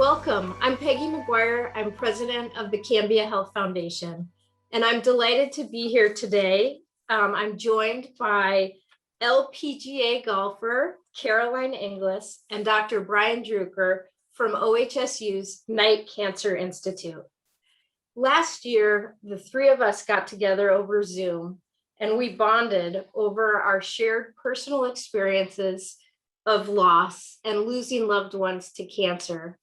Welcome. I'm Peggy Maguire. I'm president of the Cambia Health Foundation, and I'm delighted to be here today. I'm joined by LPGA golfer Caroline Inglis and Dr. Brian Druker from OHSU's Knight Cancer Institute. Last year, the three of us got together over Zoom, and we bonded over our shared personal experiences of loss and losing loved ones to cancer.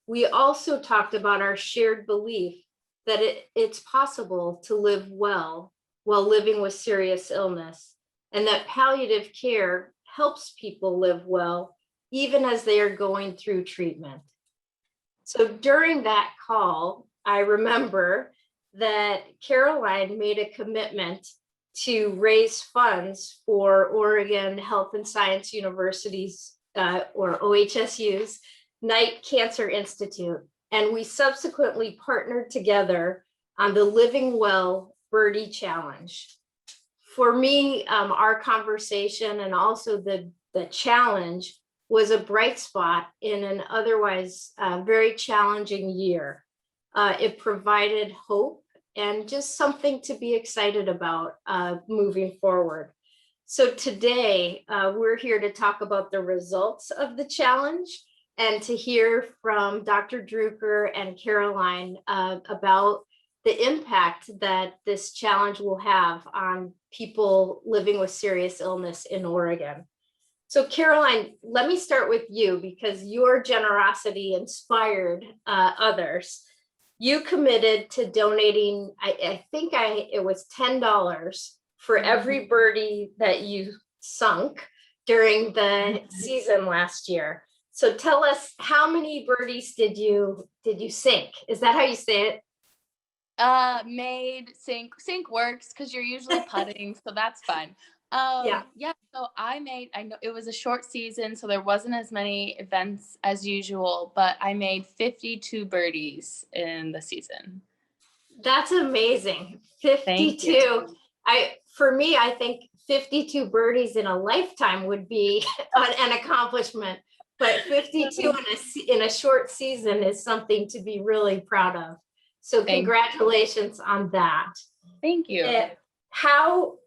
We also talked about our shared belief that it's possible to live well while living with serious illness, and that palliative care helps people live well even as they are going through treatment. So during that call, I remember that Caroline made a commitment to raise funds for Oregon Health and Science University's, or OHSU's, Knight Cancer Institute, and we subsequently partnered together on the Living Well Birdie Challenge. For me, our conversation and also the challenge was a bright spot in an otherwise very challenging year. It provided hope and just something to be excited about moving forward. So today, we're here to talk about the results of the challenge and to hear from Dr. Druker and Caroline about the impact that this challenge will have on people living with serious illness in Oregon. So Caroline, let me start with you because your generosity inspired others. You committed to donating, I think it was $10 for every birdie that you sunk during the season last year. So tell us, how many birdies did you sink? Is that how you say it? Sink works because you're usually putting, so that's fine. Yeah. So I know it was a short season, so there wasn't as many events as usual, but I made 52 birdies in the season. That's amazing. 52. For me, I think 52 birdies in a lifetime would be an accomplishment, but 52 in a short season is something to be really proud of. So congratulations on that. Thank you. How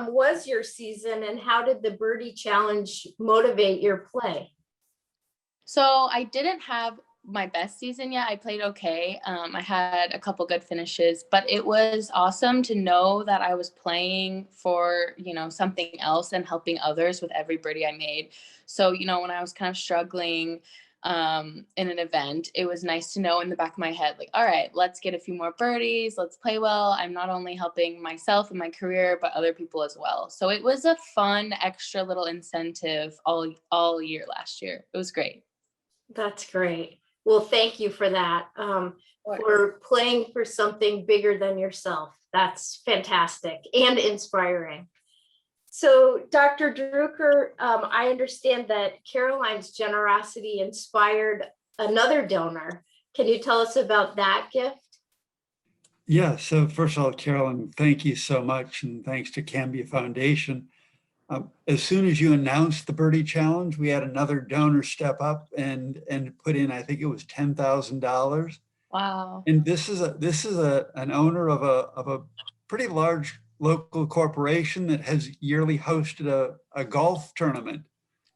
was your season, and how did the birdie challenge motivate your play? So I didn't have my best season yet. I played okay. I had a couple good finishes, but it was awesome to know that I was playing for, something else and helping others with every birdie I made. So, when I was kind of struggling in an event, it was nice to know in the back of my head, like, all right, let's get a few more birdies. Let's play well. I'm not only helping myself and my career, but other people as well. So it was a fun, extra little incentive all year last year. It was great. That's great. Well, thank you for that, for playing for something bigger than yourself. That's fantastic and inspiring. So, Dr. Druker, I understand that Caroline's generosity inspired another donor. Can you tell us about that gift? Yeah, so first of all, Caroline, thank you so much, and thanks to Cambia Foundation. As soon as you announced the Birdie Challenge, we had another donor step up and put in, I think it was $10,000. Wow! And this is an owner of a pretty large local corporation that has yearly hosted a golf tournament.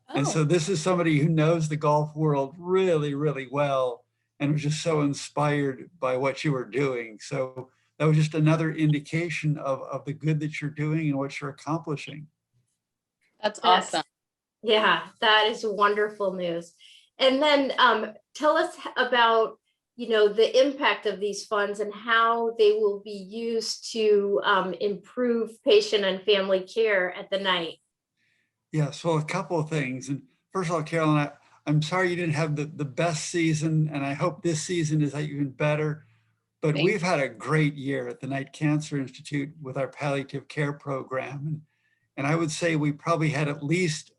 Oh. And so this is somebody who knows the golf world really, really well, and was just so inspired by what you were doing. So that was just another indication of the good that you're doing and what you're accomplishing. That's awesome. Yeah, that is wonderful news. And then tell us about, the impact of these funds and how they will be used to improve patient and family care at the Knight. Yes, well, a couple of things. And first of all, Caroline, I'm sorry you didn't have the best season, and I hope this season is even better. But we've had a great year at the Knight Cancer Institute with our palliative care program. And I would say we probably had at least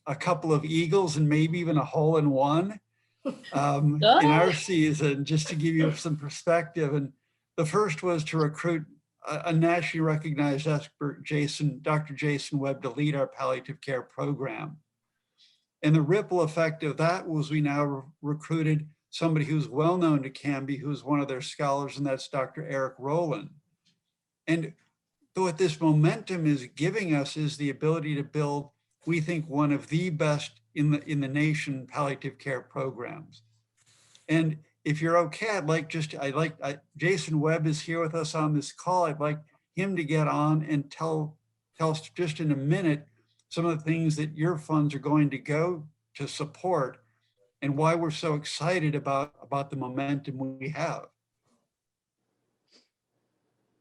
a couple of eagles and maybe even a hole in one in our season, just to give you some perspective. And the first was to recruit a nationally recognized expert, Dr. Jason Webb, to lead our palliative care program. And the ripple effect of that was we now recruited somebody who's well known to Cambia, who's one of their scholars, and that's Dr. Eric Rowland. And what this momentum is giving us is the ability to build, we think, one of the best in the nation palliative care programs. And if you're okay, Jason Webb is here with us on this call. I'd like him to get on and tell us just in a minute some of the things that your funds are going to go to support and why we're so excited about the momentum we have.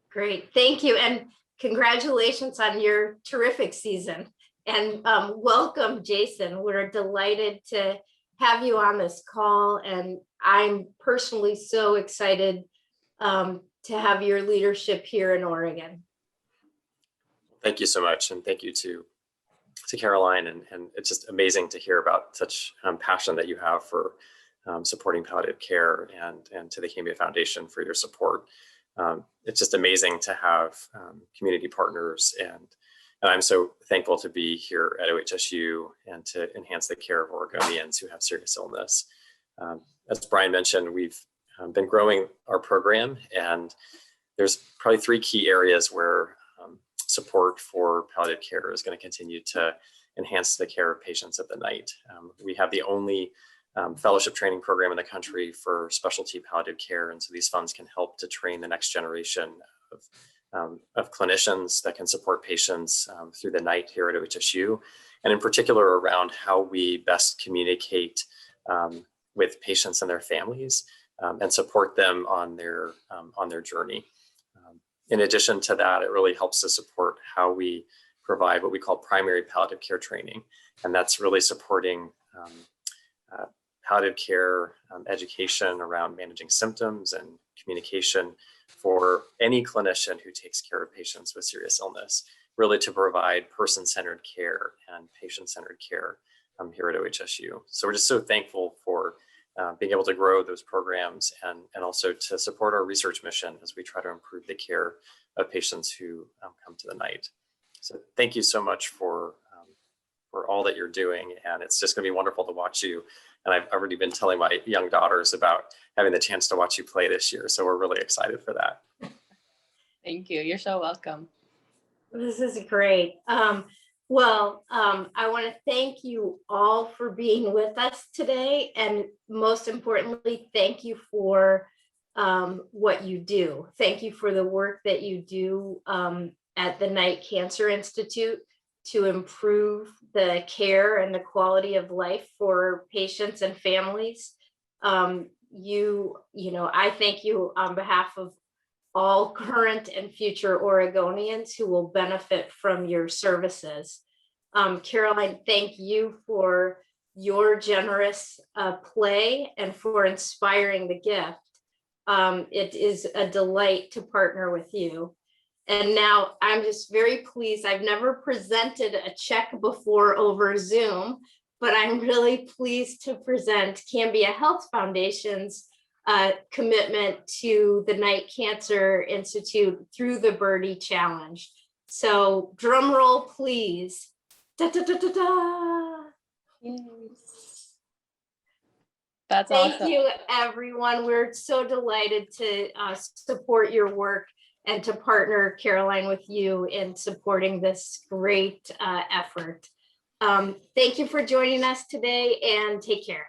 Great, thank you. And congratulations on your terrific season. And welcome, Jason. We're delighted to have you on this call. And I'm personally so excited to have your leadership here in Oregon. Thank you so much. And thank you to Caroline. And it's just amazing to hear about such passion that you have for supporting palliative care, and to the Cambia Foundation for your support. It's just amazing to have community partners, and I'm so thankful to be here at OHSU and to enhance the care of Oregonians who have serious illness. As Brian mentioned, we've been growing our program, and there's probably 3 key areas where support for palliative care is going to continue to enhance the care of patients at the night. We have the only fellowship training program in the country for specialty palliative care, and so these funds can help to train the next generation of clinicians that can support patients through the night here at OHSU, and in particular around how we best communicate with patients and their families and support them on their journey. In addition to that, it really helps to support how we provide what we call primary palliative care training, and that's really supporting palliative care education around managing symptoms and communication for any clinician who takes care of patients with serious illness, really to provide person-centered care and patient-centered care here at OHSU. So we're just so thankful for being able to grow those programs and also to support our research mission as we try to improve the care of patients who come to the night. So thank you so much for all that you're doing, and it's just going to be wonderful to watch you. And I've already been telling my young daughters about having the chance to watch you play this year, so we're really excited for that. Thank you. You're so welcome. This is great. I want to thank you all for being with us today. And most importantly, thank you for what you do. Thank you for the work that you do at the Knight Cancer Institute to improve the care and the quality of life for patients and families. I thank you on behalf of all current and future Oregonians who will benefit from your services. Caroline, thank you for your generous play and for inspiring the gift. It is a delight to partner with you. And now I'm just very pleased. I've never presented a check before over Zoom, but I'm really pleased to present Cambia Health Foundation's commitment to the Knight Cancer Institute through the Birdie Challenge. So drum roll, please. Da, da, da, da, da. Yes. That's Thank awesome. you, everyone. We're so delighted to support your work and to partner, Caroline, with you in supporting this great effort. Thank you for joining us today, and take care.